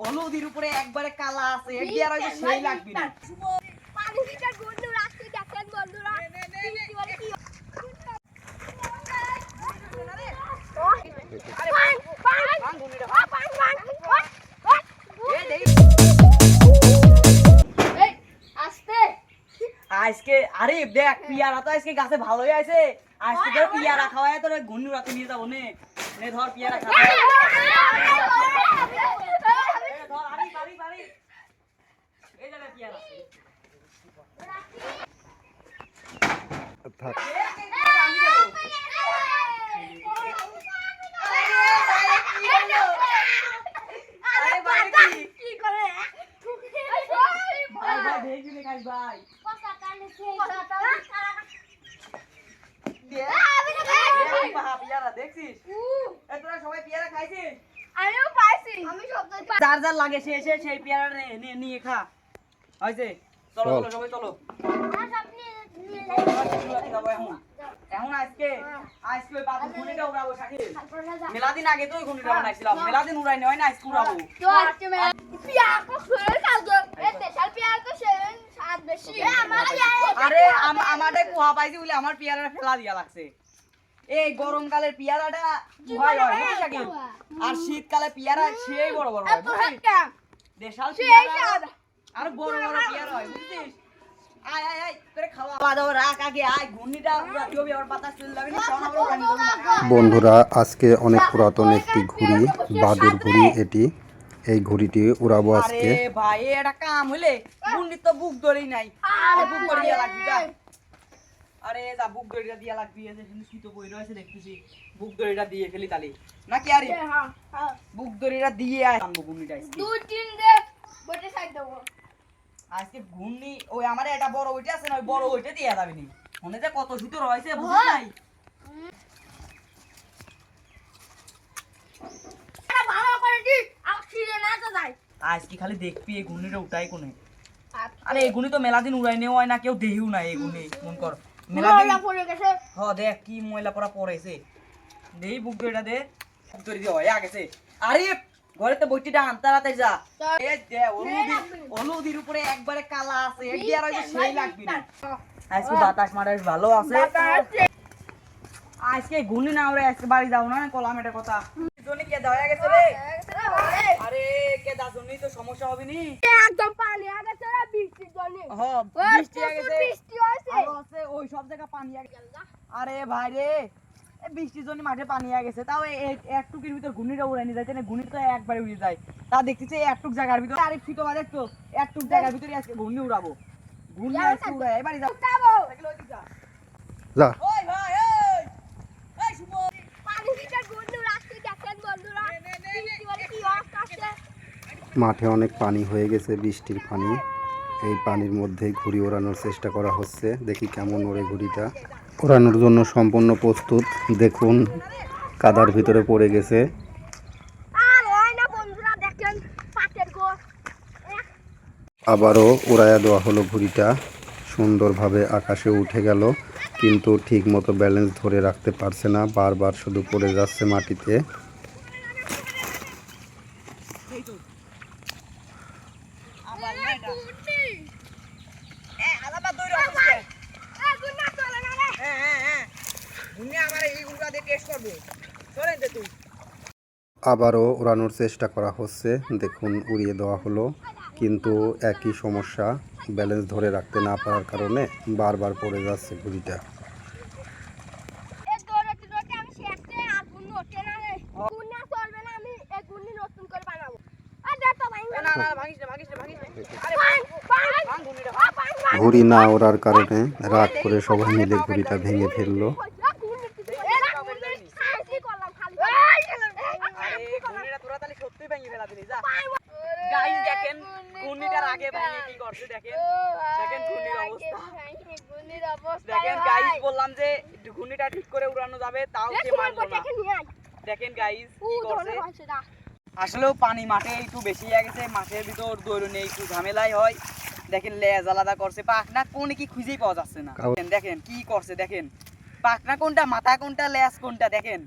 হলুদের উপরে একবারে কালা আছে এটি আর হয়তো সেই লাগবে না পানি লিটার বন্ধু রাখতে দেখেন বন্ধুরা কি বলে কি আরে পান গুনিটা পান এই দেই এই আস্তে আজকে আরে দেখ পিয়ারা তো আজকে গাছে ভালোই আছে আজকে ধর পিয়ারা খাওয়ায় তোর ঘুন্নু রাতে নিয়ে যাবো নে নে ধর পিয়ারা খা ধর আরি বাড়ি বাড়ি এই জায়গা পিয়ারা থাক আমি দেব আরে ভাই কি করে ভাই ভাই দেখি নে খাই ভাই কথা কানে সে পিয়ারা দেখছিস তোরা সবাই পিয়ারা খাইছিস আমিও পাইছি আমি সব যার যার লাগে সে এসে সেই পিয়ারা নিয়ে খা হয়েছে চলো চলো সবাই চলো এখন আজকে ওই বাবু ঘুনিটা উড়াবো শাকিল মেলাদিন আগে তো ওই ঘুনিটা বানাইছিলাম মেলাদিন উড়াই নয় না আজকে উড়াবো আরে আমাদের কুহা পাইছি বলে আমার পিয়ারাটা ফেলা দিয়া লাগছে এই গরমকালের পিয়ারাটা কুহাই হয় বুঝছিস শাকিল আর শীতকালে পিয়ারা সেই বড় বড় হয় বুঝছিস দেশাল পিয়ারা আর বড় বড় পিয়ারা হয় বুঝছিস আয় আয় আয় তোরে খাওয়া দাও রাখ আগে আয় ঘুনিটা উড়াতে হবে আর বাতাস চলে যাবে না তখন আমরা উড়ানি দেব না বন্ধুরা আজকে অনেক পুরাতন একটি ঘুড়ি বাদুর ঘুড়ি এটি এই ঘুড়িটি উড়াবো আজকে আরে ভাই এটা কাম হইলে ঘুনি তো বুক ধরেই নাই বুক ধরিয়া লাগবি যা আরে যা বুক ধরিয়া দিয়া লাগবি এই যে শীত বই রয়েছে দেখতেছি বুক ধরিয়া দিয়ে ফেলি তালি নাকি আরে হ্যাঁ বুক ধরিয়া দিয়ে আয় আনবো ঘুনিটা দুই তিন দে বটে সাইড দেব আজকে ঘুনি ওই আমারে এটা বড় ওইটা আছে না ওই বড় ওইটা দিয়া যাবে নি মনে যে কত শীত রয়েছে বুঝছ নাই এটা ভালো করে দি আছিরে না তো যাই আজকে খালি দেখবি এই ঘুনিটা উঠাই কোনে আরে এই ঘুনি তো মেলাদিন উড়াই নেও হয় না কেউ দেহিও না এই ঘুনি মন কর মেলাদিন পড়ে গেছে হ দেখ কি ময়লা পড়া পড়েছে দেই বুক দইটা দে বুক দই দি হয় আগেছে আরে ঘরে তো বইটিটা আনতে রাতে যা এই দে হলুদের উপরে একবারে কালা আছে এটি আর হয়তো সেই লাগবে না আজকে বাতাস মারাস ভালো আছে আজকে ঘুনি না ওরে আজকে বাড়ি যাও না কলাম এটা কথা জনি কে দেওয়া গেছে রে আরে কে দা জনি তো সমস্যা হবে নি একদম পানি আগে চড়া বৃষ্টির জন্য হ্যাঁ বৃষ্টি আগে গেছে বৃষ্টি হইছে আলো আছে ওই সব জায়গা পানি আগে আরে ভাই রে এই বৃষ্টির জন্য মাঠে পানি আগে গেছে তাও একটুকের ভিতর ঘুনিটা উড়ানি যাইতে না ঘুনি তো একবারে উড়ে যায় তা দেখতেছি একটুক জায়গার ভিতর আরে ফিতো বাজে তো একটুক জায়গার ভিতরে আজকে ঘুনি উড়াবো ঘুনি আজকে উড়াই এবারে যাও যা ওই ভাই ওই এই সুমো পানি লিটার বন্ধু রাখতে দেখেন বন্ধুরা কি বলে কি অবস্থা আছে মাঠে অনেক পানি হয়ে গেছে বৃষ্টির পানি এই পানির মধ্যে ঘুড়ি ওড়ানোর চেষ্টা করা হচ্ছে দেখি কেমন ওড়ে ঘুড়িটা ওড়ানোর জন্য সম্পূর্ণ প্রস্তুত দেখুন কাদার ভিতরে পড়ে গেছে আর হয় না বন্ধুরা দেখেন পাটের গোছ আবারও উড়াইয়া দেওয়া হলো ঘুড়িটা সুন্দরভাবে আকাশে উঠে গেল কিন্তু ঠিক মতো ব্যালেন্স ধরে রাখতে পারছে না বারবার শুধু পড়ে যাচ্ছে মাটিতে আবার না এটা আলাদা দই রাখছে গুনা চলে না রে হ্যাঁ ঘুনি আমার এই উড়া দিয়ে টেস্ট করবে চলেন দে তুই আবারও ওড়ানোর চেষ্টা করা হচ্ছে দেখুন উড়িয়ে দেওয়া হলো কিন্তু একই সমস্যা ব্যালেন্স ধরে রাখতে না পারার কারণে বারবার পড়ে যাচ্ছে ঘুড়িটা এই দৌড়াতে দৌড়াতে আমি শেষে আর গুণ ওঠে না রে গুনা চলবে না আমি এই গুনি নতুন করে বানাবো আর দে তো ভাই না ভাঙিস না আরে ভাঙ ঘুনিটা ঘুড়ি না ওড়ার কারণে রাত করে সবাই মিলে ঘুড়িটা ভেঙে ফেললো গাইস দেখেন ঘূর্ণিটার আগে ভেঙে কি করছে দেখেন দেখেন ঘূর্ণির অবস্থা দেখেন গাইস বললাম যে ঘূর্ণিটা ঠিক করে উড়ানো যাবে তাও সে মানলো না দেখেন গাইস কি করছে আসলেও পানি মাঠে একটু বেশি হয়ে গেছে মাঠের ভিতর দৌড়নে একটু ঝামেলাই হয় দেখেন লেজ আলাদা করছে পাখনা কোন কি খুঁজেই পাওয়া যাচ্ছে না দেখেন কি করছে দেখেন পাখনা কোনটা মাথা কোনটা লেজ কোনটা দেখেন